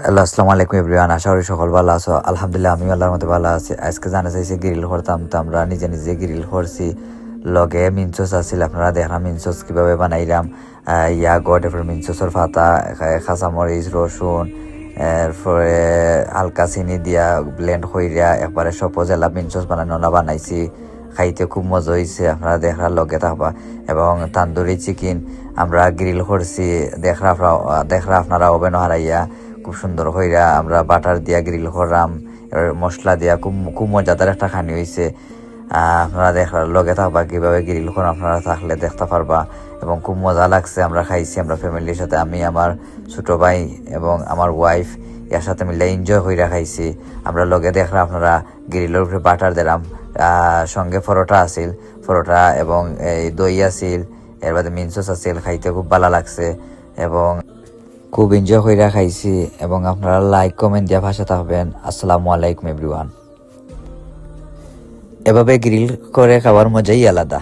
Hello, আসসালামু আলাইকুম everyone. আশা করি সকল ভালো আছো। আলহামদুলিল্লাহ আমি আল্লাহর মধ্যে ভালো আছি। আজকে জানা চাইছে গ্রিল করতাম, তো আমরা নিজে নিজে গ্রিল করছি। লগে মিনসোস আছিল, আপনারা দেখলাম মিনসোস কিভাবে বানাইলাম। গড এরপর মিনসোসের পাতা, কাঁচামরিচ, রসুন, এরপরে হালকা চিনি দিয়া ব্লেন্ড কইরা একবারে সব জেলা মিনসোস বানাইছি। খাইতে খুব মজা হয়েছে, আপনারা দেখলার লগে থাকবা। এবং তান্দুরি চিকেন আমরা গ্রিল করছি, দেখরা আপনারা ওভেন হারাইয়া খুব সুন্দর হইরা আমরা বাটার দিয়া গ্রিল করলাম, মশলা দিয়া খুব খুব মজাদার একটা খানি হয়েছে। আপনারা দেখার লগে থাকবা কিভাবে গ্রিল করেন, আপনারা থাকলে দেখতে পারবা। এবং খুব মজা লাগছে, আমরা খাইছি আমরা ফ্যামিলির সাথে, আমি আমার ছোট ভাই এবং আমার ওয়াইফ এর সাথে মিলে এনজয় হইরা খাইছি। আমরা লগে দেখলাম আপনারা গ্রিলের উপরে বাটার দিলাম, সঙ্গে পরোটা আছিল, পরোটা এবং এই দই আছিল, এর বাদে মিনসোস আছিল। খাইতে খুব ভালো লাগছে এবং খুব এনজয় কইরা খাইছি। এবং আপনারা লাইক কমেন্ট দিয়া ভাষা থাকবেন। আসসালামু আলাইকুম এভরিওয়ান। এভাবে গ্রিল করে খাওয়ার মজাই আলাদা।